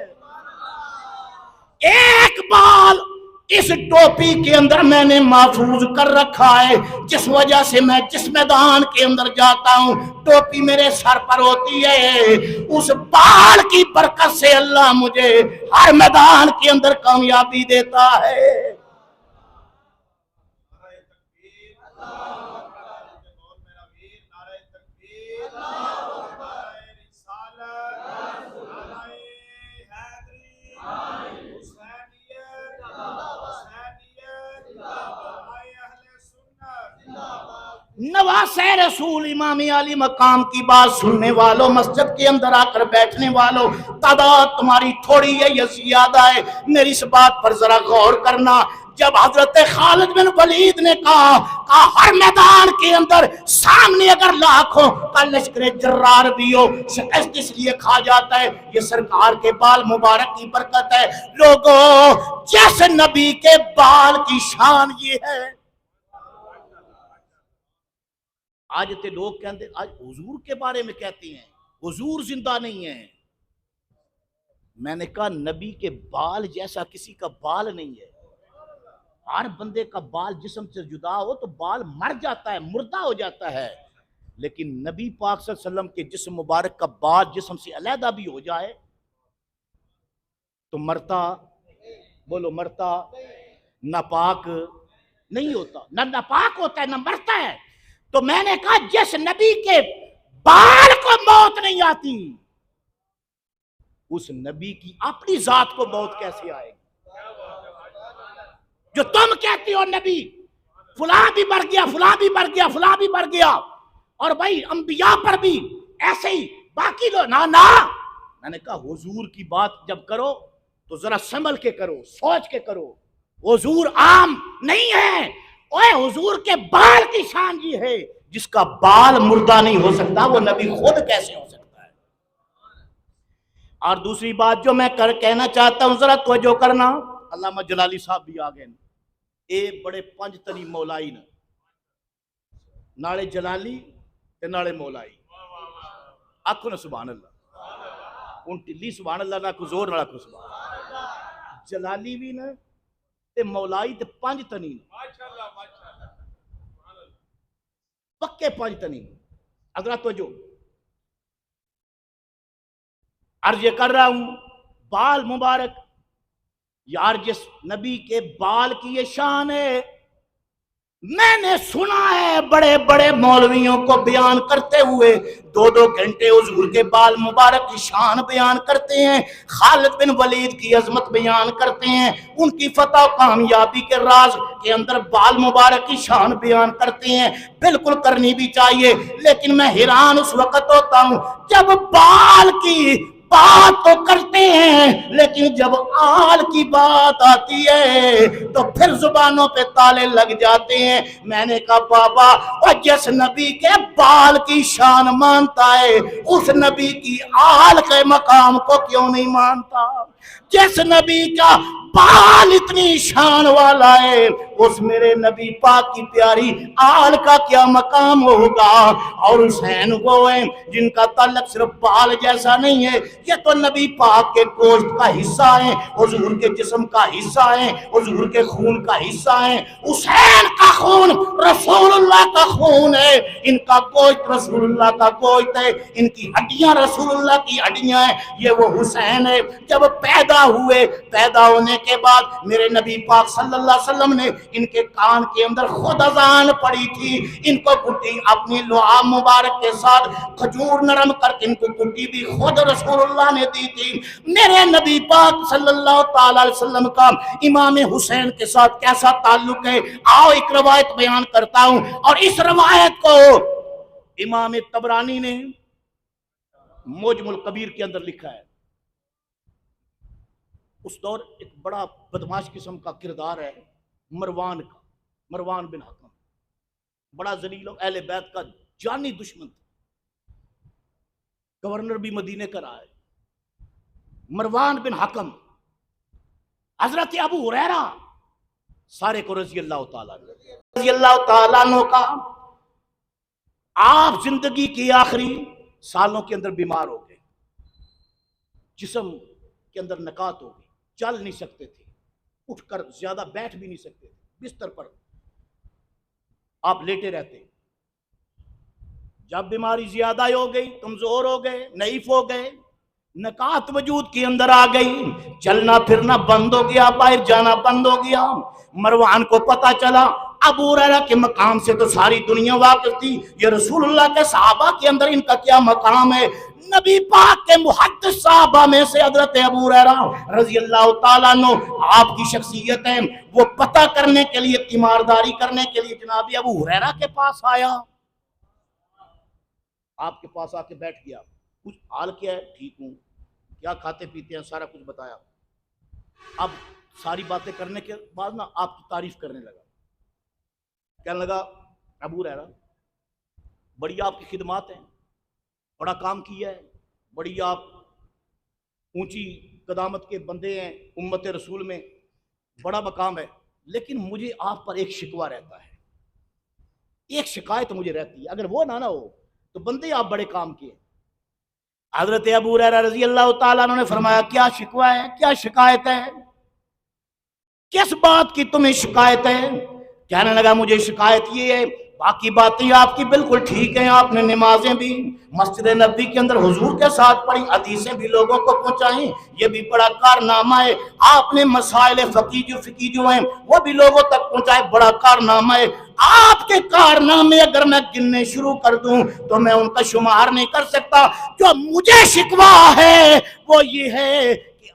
Speaker 1: ایک بال اس ٹوپی کے اندر میں نے محفوظ کر رکھا ہے، جس وجہ سے میں جس میدان کے اندر جاتا ہوں ٹوپی میرے سر پر ہوتی ہے، اس بال کی برکت سے اللہ مجھے ہر میدان کے اندر کامیابی دیتا ہے۔ نواسے رسول امام علی مقام کی بات سننے والوں، مسجد کے اندر آ کر بیٹھنے والوں، تعداد تمہاری تھوڑی ہے یا زیادہ ہے، میری اس بات پر ذرا غور کرنا۔ جب حضرت خالد بن ولید نے کہا ہر میدان کے اندر سامنے اگر لاکھوں کا لشکر جرار بھی ہو شکست اس لیے کھا جاتا ہے، یہ سرکار کے بال مبارک کی برکت ہے۔ لوگوں جیسے نبی کے بال کی شان یہ ہے۔ آج تے لوگ کہتے ہیں، آج حضور کے بارے میں کہتے ہیں حضور زندہ نہیں ہے۔ میں نے کہا نبی کے بال جیسا کسی کا بال نہیں ہے۔ ہر بندے کا بال جسم سے جدا ہو تو بال مر جاتا ہے، مردہ ہو جاتا ہے، لیکن نبی پاک صلی اللہ علیہ وسلم کے جسم مبارک کا بال جسم سے علیحدہ بھی ہو جائے تو مرتا، بولو مرتا، ناپاک نہیں ہوتا، نہ ناپاک ہوتا ہے نہ مرتا ہے۔ تو میں نے کہا جس نبی کے بال کو موت نہیں آتی اس نبی کی اپنی ذات کو موت کیسے آئے گی؟ جو تم کہتی ہو نبی فلاں بھی مر گیا، فلاں بھی مر گیا، فلاں بھی مر گیا، اور بھائی انبیاء پر بھی ایسے ہی باقی لو نا۔ میں نے کہا حضور کی بات جب کرو تو ذرا سنبھل کے کرو، سوچ کے کرو، حضور عام نہیں ہے۔ اوے حضور کے بال کی شان یہ ہے، جس کا بال مردہ نہیں ہو سکتا وہ نبی خود کیسے ہو سکتا ہے؟ اور دوسری بات جو میں کہنا چاہتا ہوں ذرا توجہ کرنا، علامہ جلالی صاحب بھی آ گئے، ایک بڑے پنج تنی مولائی نے، نالے جلالی تے نالے مولائی، آکھو نا سبحان اللہ۔ ہن ٹلی سبحان اللہ نہ کو زور نہ کو سبحان اللہ جلالی بھی نہ تے مولائی تے پنج تنی ماشاءاللہ پکے پنج تنی حضرات توجہ عرض یہ کر رہا ہوں بال مبارک یار جس نبی کے بال کی یہ شان ہے میں نے سنا ہے بڑے بڑے مولویوں کو بیان کرتے ہوئے 2-2 گھنٹے حضور کے بال مبارک کی شان بیان کرتے ہیں خالد بن ولید کی عظمت بیان کرتے ہیں ان کی فتح و کامیابی کے راز کے اندر بال مبارک کی شان بیان کرتے ہیں بالکل کرنی بھی چاہیے لیکن میں حیران اس وقت ہوتا ہوں جب بال کی بات تو کرتے ہیں لیکن جب آل کی بات آتی ہے تو پھر زبانوں پہ تالے لگ جاتے ہیں میں نے کہا بابا اور جس نبی کے بال کی شان مانتا ہے اس نبی کی آل کے مقام کو کیوں نہیں مانتا جس نبی کا بال اتنی شان والا ہے اس میرے نبی پاک کی پیاری آل کا کیا مقام ہوگا اور حسین وہ ہیں جن کا تعلق صرف بال جیسا نہیں ہے یہ تو نبی پاک کے گوشت کا حصہ ہیں حضور کے جسم کا حصہ ہیں حضور کے خون کا حصہ ہیں حسین کا خون رسول اللہ کا خون ہے ان کا گوشت رسول اللہ کا گوشت ہے ان کی ہڈیاں رسول اللہ کی ہڈیاں ہیں یہ وہ حسین ہے جب پیدا ہوئے پیدا ہونے کے بعد میرے نبی پاک صلی اللہ علیہ وسلم نے ان کے کان کے اندر خود اذان پڑی تھی ان کو گٹی اپنی لعاب مبارک کے ساتھ کھجور نرم کر کے ان کو گٹی بھی خود رسول اللہ نے دی تھی میرے نبی پاک صلی اللہ تعالی علیہ وسلم کا امام حسین کے ساتھ کیسا تعلق ہے آؤ ایک روایت بیان کرتا ہوں اور اس روایت کو امام طبرانی نے معجم الکبیر کے اندر لکھا ہے اس دور ایک بڑا بدماش قسم کا کردار ہے مروان کا مروان بن حکم بڑا ذلیل و اہل بیت کا جانی دشمن تھا گورنر بھی مدینے کا رہا ہے مروان بن حکم حضرت ابو ہریرہ سارے کو رضی اللہ تعالیٰ عنہ کا آپ زندگی کی آخری سالوں کے اندر بیمار ہو گئے جسم کے اندر نکات ہو گئی چل نہیں سکتے تھے اٹھ کر زیادہ بیٹھ بھی نہیں سکتے تھے بستر پر آپ لیٹے رہتے جب بیماری زیادہ ہو گئی کمزور ہو گئے نحیف ہو گئے نکات وجود کے اندر آ گئی چلنا پھرنا بند ہو گیا باہر جانا بند ہو گیا مروان کو پتا چلا ابو ہریرہ کے مقام سے تو ساری دنیا واقف تھی یہ رسول اللہ کے صحابہ کے اندر ان کا کیا مقام ہے نبی پاک کے محدث صحابہ میں سے حضرت ابو ہریرہ رضی اللہ تعالیٰ عنہ آپ کی شخصیت ہے وہ پتہ کرنے کے لیے تیمارداری کرنے کے لیے جناب ابو ہریرہ کے پاس آیا آپ کے پاس آ کے بیٹھ گیا کچھ حال کیا ہے ٹھیک ہوں کیا کھاتے پیتے ہیں سارا کچھ بتایا اب ساری باتیں کرنے کے بعد نا آپ کی تعریف کرنے لگا کہنے لگا ابو ہریرہ بڑی آپ کی خدمات ہیں بڑا کام کیا ہے بڑی آپ اونچی قدامت کے بندے ہیں امت رسول میں بڑا مقام ہے لیکن مجھے آپ پر ایک شکوہ رہتا ہے ایک شکایت مجھے رہتی ہے اگر وہ نہ ہو تو بندے آپ بڑے کام کیے حضرت ابو ہریرہ رضی اللہ تعالیٰ عنہ نے فرمایا کیا شکوہ ہے کیا شکایت ہے کس بات کی تمہیں شکایت ہے کہنے لگا مجھے شکایت یہ ہے باقی باتیں آپ کی بالکل ٹھیک ہیں آپ نے نمازیں بھی مسجد نبوی کے اندر حضور کے ساتھ پڑھی حدیثیں بھی لوگوں کو پہنچائیں یہ بھی بڑا کارنامہ ہے آپ نے مسائل فقہی جو ہیں وہ بھی لوگوں تک پہنچائے بڑا کارنامہ ہے آپ کے کارنامے اگر میں گننے شروع کر دوں تو میں ان کا شمار نہیں کر سکتا جو مجھے شکوہ ہے وہ یہ ہے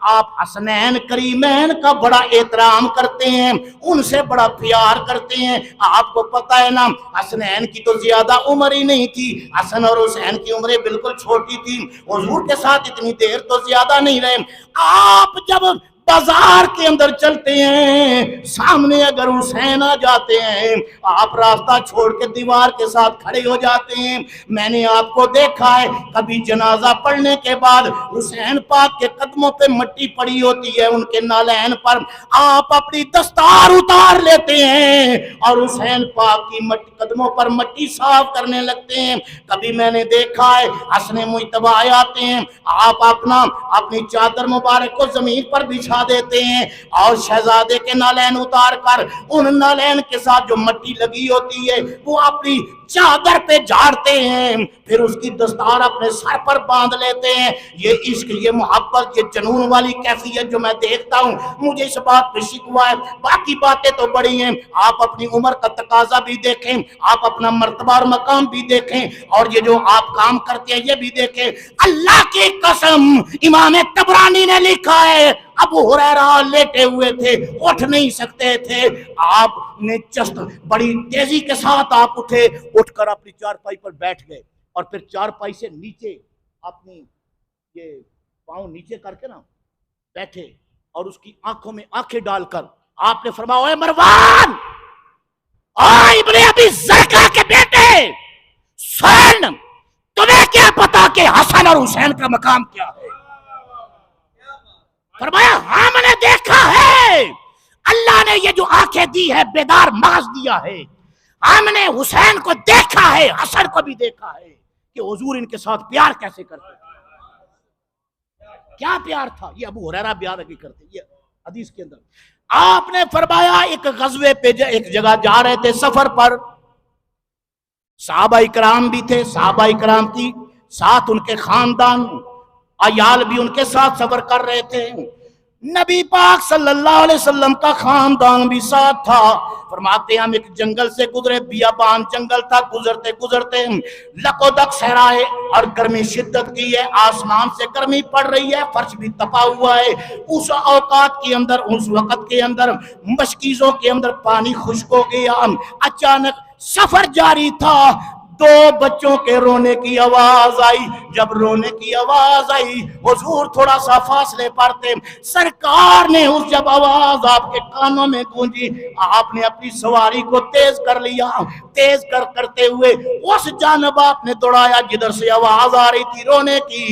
Speaker 1: آپ حسنین کریمین کا بڑا احترام کرتے ہیں ان سے بڑا پیار کرتے ہیں آپ کو پتہ ہے نا حسنین کی تو زیادہ عمر ہی نہیں تھی حسن اور حسین کی عمریں بالکل چھوٹی تھی حضور کے ساتھ اتنی دیر تو زیادہ نہیں رہے آپ جب بازار کے اندر چلتے ہیں، سامنے اگر حسین آ جاتے ہیں آپ راستہ چھوڑ کے دیوار کے ساتھ کھڑے ہو جاتے ہیں۔ میں نے آپ کو دیکھا ہے کبھی جنازہ پڑھنے کے بعد حسین پاک کے قدموں پہ مٹی پڑی ہوتی ہے، ان کے نالین پر آپ اپنی دستار اتار لیتے ہیں اور حسین پاک کی قدموں پر مٹی صاف کرنے لگتے ہیں۔ کبھی میں نے دیکھا ہے حسن مجتبی آتے ہیں، آپ اپنی چادر مبارک کو زمین پر بچھا دیتے ہیں اور شہزادے کے نالین اتار کر ان نالین کے ساتھ جو مٹی لگی ہوتی ہے وہ اپنی چادر پہ جھاڑتے ہیں، پھر اس کی دستار اپنے سر پر باندھ لیتے ہیں۔ یہ عشق، یہ محبت، یہ جنون والی کیفیت جو میں دیکھتا ہوں مجھے اس بات پہ شکوہ ہے۔ باقی باتیں تو بڑی ہیں، آپ اپنی عمر کا تقاضا بھی دیکھیں، آپ اپنا مرتبہ اور مقام بھی دیکھیں، اور یہ جو آپ کام کرتے ہیں یہ بھی دیکھیں۔ اللہ کی قسم امام طبرانی نے لکھا ہے ابو ہریرہ لیٹے ہوئے تھے، اٹھ نہیں سکتے تھے، آپ نے چست بڑی تیزی کے ساتھ آپ اٹھے، اٹھ کر اپنی چارپائی پر بیٹھ گئے اور پھر چارپائی سے نیچے اپنی یہ پاؤں نیچے کر کے نا بیٹھے اور اس کی آنکھوں میں آنکھیں ڈال کر آپ نے فرمایا اے مروان، اے ابن ابی زرقہ کے بیٹے سن، تمہیں کیا پتا کہ حسن اور حسین کا مقام کیا ہے؟ فرمایا ہم نے دیکھا ہے، اللہ نے یہ جو آنکھیں دی ہے بیدار مغز دیا ہے، ہم نے حسین کو دیکھا ہے، حسن کو بھی دیکھا ہے کہ حضور ان کے ساتھ پیار کیسے کرتے ہیں۔ کیا پیار تھا، یہ ابو ہریرہ بیان بھی کرتے، یہ حدیث کے اندر آپ نے فرمایا ایک غزوے پہ ایک جگہ جا رہے تھے سفر پر، صحابہ اکرام بھی تھے، صحابہ اکرام کی ساتھ ان کے خاندان عیال بھی ان کے ساتھ سفر کر رہے تھے، نبی پاک صلی اللہ علیہ وسلم کا خاندان بھی ساتھ تھا۔ فرماتے ہیں ہم ایک جنگل سے گزرے، بیابان جنگل تھا، گزرتے گزرتے لقودق صحرا ہے اور گرمی شدت کی ہے، آسمان سے گرمی پڑ رہی ہے، فرش بھی تپا ہوا ہے، اس اوقات کے اندر، اس وقت کے اندر مشکیزوں کے اندر پانی خشک ہو گیا۔ اچانک سفر جاری تھا، دو بچوں کے رونے کی آواز آئی، جب رونے کی آواز آئی حضور تھوڑا سا فاصلے پر تھے، سرکار نے اس جب آواز آپ کے کانوں میں گونجی آپ نے اپنی سواری کو تیز کر لیا، تیز کرتے ہوئے اس جانب آپ نے دوڑایا جدھر سے آواز آ رہی تھی رونے کی۔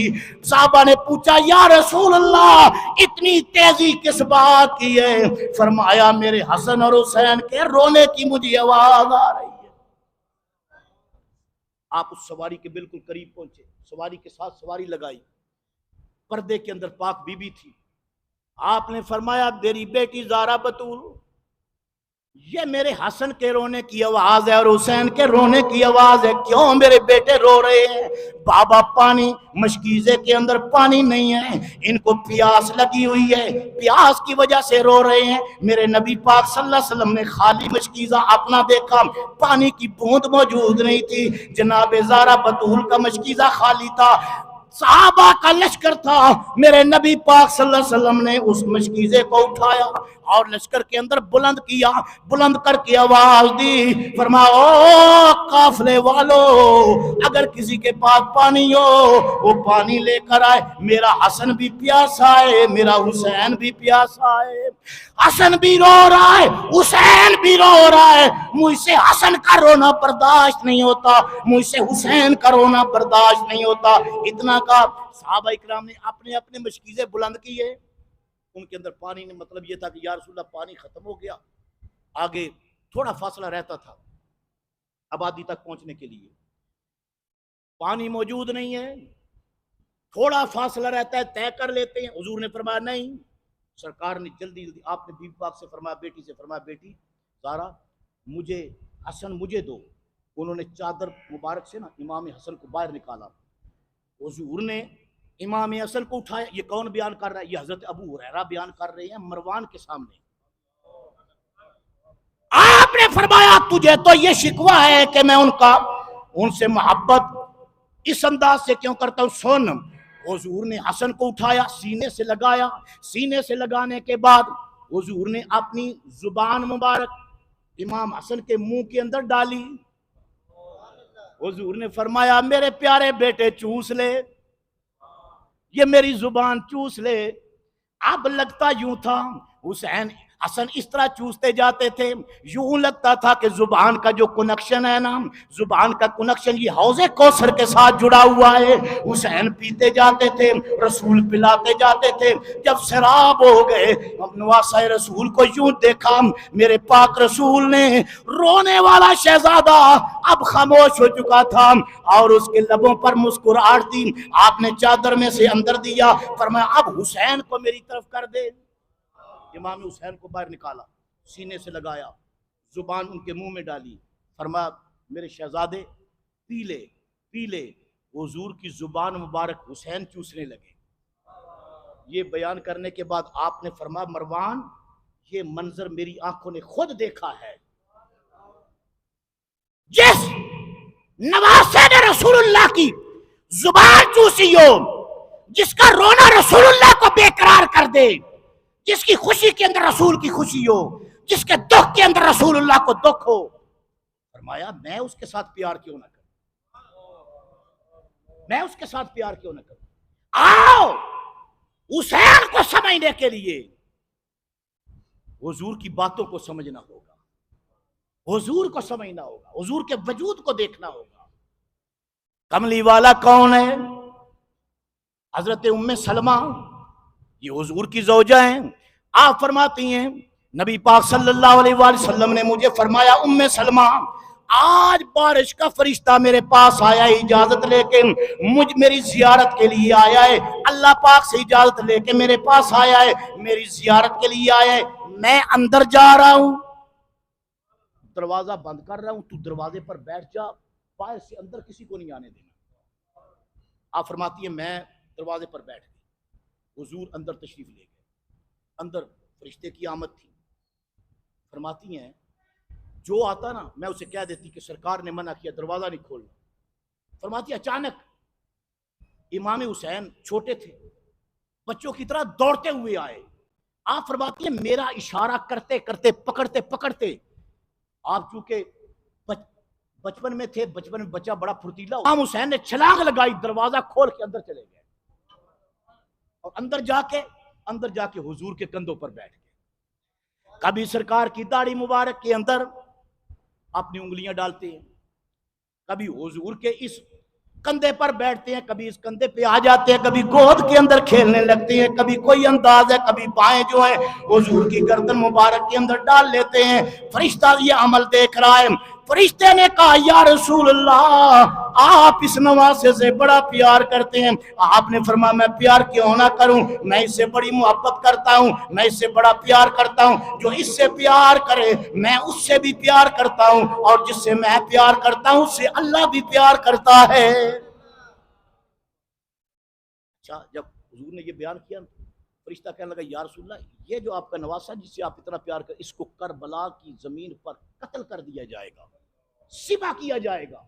Speaker 1: صحابہ نے پوچھا یا رسول اللہ اتنی تیزی کس بات کی ہے؟ فرمایا میرے حسن اور حسین کے رونے کی مجھے آواز آ رہی ہے۔ آپ اس سواری کے بالکل قریب پہنچے، سواری کے ساتھ سواری لگائی، پردے کے اندر پاک بی بی تھی، آپ نے فرمایا میری بیٹی زارا بطول، یہ میرے حسن کے رونے کی آواز ہے اور حسین کے رونے کی آواز ہے، کیوں میرے بیٹے رو رہے ہیں؟ بابا پانی، مشکیزے کے اندر پانی نہیں ہے، ان کو پیاس لگی ہوئی ہے، پیاس کی وجہ سے رو رہے ہیں۔ میرے نبی پاک صلی اللہ علیہ وسلم نے خالی مشکیزہ اپنا دیکھا، پانی کی بوند موجود نہیں تھی، جناب زارا بطول کا مشکیزہ خالی تھا، صحابہ کا لشکر تھا، میرے نبی پاک صلی اللہ علیہ وسلم نے اس مشکیزے کو اٹھایا اور لشکر کے اندر بلند کیا، بلند کر کے آواز دی، فرمایا او قافلے والو اگر کسی کے پاس پانی ہو وہ پانی لے کر آئے، میرا حسن بھی پیاسا ہے، میرا حسین بھی پیاسا ہے، حسن بھی رو رہا ہے، حسین بھی رو رہا ہے، مجھ سے حسن کا رونا برداشت نہیں ہوتا، مجھ سے حسین کا رونا برداشت نہیں ہوتا۔ اتنا کا صحابہ اکرام نے اپنے اپنے مشکیزیں بلند کیے، ان کے اندر پانی نے، مطلب یہ تھا کہ یا رسول اللہ پانی ختم ہو گیا، آگے تھوڑا فاصلہ رہتا تھا آبادی تک پہنچنے کے لیے، پانی موجود نہیں ہے، تھوڑا فاصلہ رہتا ہے، طے کر لیتے ہیں۔ حضور نے فرمایا نہیں، سرکار نے جلدی آپ نے بیوی پاک سے فرمایا، بیٹی سے فرمایا بیٹی زارا مجھے حسن مجھے دو، انہوں نے چادر مبارک سے نا امام حسن کو باہر نکالا، حضور نے امام حسن کو اٹھایا، یہ کون بیان کر رہا ہے؟ یہ حضرت ابو ہریرہ بیان کر رہے ہیں مروان کے سامنے۔ آپ نے فرمایا تجھے تو یہ شکوہ ہے کہ میں ان سے محبت اس انداز سے کیوں کرتا ہوں، سن۔ حضور نے حسن کو اٹھایا، سینے سے لگایا، سینے سے لگانے کے بعد حضور نے اپنی زبان مبارک امام حسن کے منہ کے اندر ڈالی، حضور نے فرمایا میرے پیارے بیٹے چوس لے، یہ میری زبان چوس لے۔ اب لگتا یوں تھا حسین حسن اس طرح چوستے جاتے تھے، یوں لگتا تھا کہ زبان کا جو کنیکشن ہے نا، زبان کا کنیکشن یہ حوض کوثر کے ساتھ جڑا ہوا ہے۔ حسین پیتے جاتے تھے، رسول پلاتے جاتے تھے۔ جب سراب ہو گئے، نواسہ رسول کو یوں دیکھا، میرے پاک رسول نے رونے والا شہزادہ اب خاموش ہو چکا تھا اور اس کے لبوں پر مسکراہٹ تھی۔ آپ نے چادر میں سے اندر دیا، فرمایا اب حسین کو میری طرف کر دے۔ امام حسین کو باہر نکالا، سینے سے لگایا، زبان ان کے منہ میں ڈالی، فرمایا میرے شہزادے پی لے پی لے۔ حضور کی زبان مبارک حسین چوسنے لگے۔ یہ بیان کرنے کے بعد آپ نے فرمایا مروان یہ منظر میری آنکھوں نے خود دیکھا ہے، جس نواسے نے رسول اللہ کی زبان چوسی ہو، جس کا رونا رسول اللہ کو بے قرار کر دے، جس کی خوشی کے اندر رسول کی خوشی ہو، جس کے دکھ کے اندر رسول اللہ کو دکھ ہو، فرمایا میں اس کے ساتھ پیار کیوں نہ کروں، میں اس کے ساتھ پیار کیوں نہ کروں۔ آؤ حسین کو سمجھنے کے لیے حضور کی باتوں کو سمجھنا ہوگا، حضور کو سمجھنا ہوگا، حضور کے وجود کو دیکھنا ہوگا۔ کملی والا کون ہے؟ حضرت ام سلمہ، یہ حضور کی زوجہ ہیں۔ آپ فرماتی ہیں نبی پاک صلی اللہ علیہ وآلہ وسلم نے مجھے فرمایا ام سلمہ آج بارش کا فرشتہ میرے پاس آیا ہے اجازت لے کے، میری زیارت کے لیے آیا ہے، اللہ پاک سے اجازت لے کے میرے پاس آیا ہے، میری زیارت کے لیے آیا ہے، میں اندر جا رہا ہوں، دروازہ بند کر رہا ہوں، تو دروازے پر بیٹھ جا، باہر سے اندر کسی کو نہیں آنے دینا۔ آپ فرماتی ہیں میں دروازے پر بیٹھ گئی، حضور اندر تشریف لے گئے، اندر فرشتے کی آمد تھی۔ فرماتی ہیں جو آتا نا میں اسے کہہ دیتی کہ سرکار نے منع کیا دروازہ نہیں کھولنا۔ فرماتی اچانک امام حسین چھوٹے تھے، بچوں کی طرح دوڑتے ہوئے آئے۔ آپ فرماتی ہیں میرا اشارہ کرتے کرتے پکڑتے پکڑتے، آپ چونکہ بچپن میں تھے، بچپن میں بچہ بڑا پھرتیلا ہو، امام حسین نے چھلانگ لگائی، دروازہ کھول کے اندر چلے گئے اور اندر جا کے حضور کے کندھوں پر بیٹھ گئے۔ کبھی سرکار کی داڑھی مبارک کے اندر اپنی انگلیاں ڈالتے ہیں، کبھی حضور کے اس کندھے پر بیٹھتے ہیں، کبھی اس کندھے پہ آ جاتے ہیں، کبھی گود کے اندر کھیلنے لگتے ہیں، کبھی کوئی انداز ہے، کبھی بائیں جو ہیں حضور کی گردن مبارک کے اندر ڈال لیتے ہیں۔ فرشتہ یہ عمل دیکھ رہا ہے، فرشتے نے کہا یا رسول اللہ آپ اس نواسے سے بڑا پیار کرتے ہیں۔ آپ نے فرمایا میں پیار کیوں نہ کروں، میں اس سے بڑی محبت کرتا ہوں، میں اس سے بڑا پیار کرتا ہوں، جو اس سے پیار کرے میں اس سے بھی پیار کرتا ہوں، اور جس سے میں پیار کرتا ہوں اس سے اللہ بھی پیار کرتا ہے۔ اچھا جب حضور نے یہ بیان کیا فرشتہ کہنے لگا یا رسول اللہ یہ جو آپ کا نواسہ جس سے آپ اتنا پیار کریں اس کو کربلا کی زمین پر قتل کر دیا جائے گا، ذبح کیا جائے گا،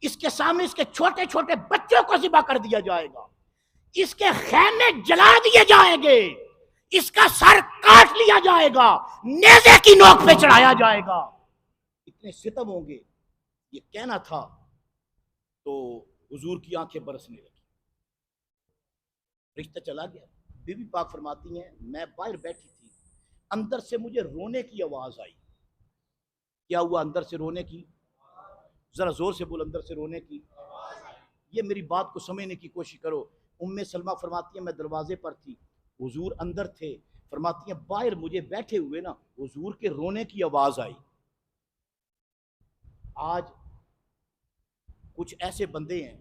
Speaker 1: اس کے سامنے اس کے چھوٹے چھوٹے بچوں کو ذبح کر دیا جائے گا، اس کے خیمے جلا دیے جائیں گے، اس کا سر کاٹ لیا جائے گا، نیزے کی نوک پہ چڑھایا جائے گا۔ اتنے ستم ہوں گے، یہ کہنا تھا تو حضور کی آنکھیں برسنے لگی، رشتہ چلا گیا۔ بی بی پاک فرماتی ہیں میں باہر بیٹھی تھی، اندر سے مجھے رونے کی آواز آئی۔ کیا ہوا اندر سے رونے کی؟ ذرا زور سے بول، اندر سے رونے کی۔ یہ میری بات کو سمجھنے کی کوشش کرو۔ ام سلمہ فرماتی ہیں میں دروازے پر تھی، حضور اندر تھے، فرماتی ہیں باہر مجھے بیٹھے ہوئے نا حضور کے رونے کی آواز آئی۔ آج کچھ ایسے بندے ہیں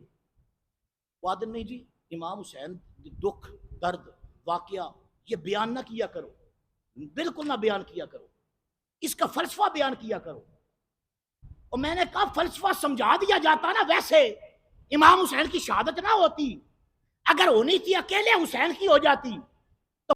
Speaker 1: وعدن نہیں جی امام حسین دکھ درد واقعہ یہ بیان نہ کیا کرو، بالکل نہ بیان کیا کرو، اس کا فلسفہ بیان کیا کرو۔ اور میں نے کہا فلسفہ سمجھا دیا جاتا نا ویسے امام حسین کی شہادت نہ ہوتی، اگر ہونی تھی اکیلے حسین کی ہو جاتی۔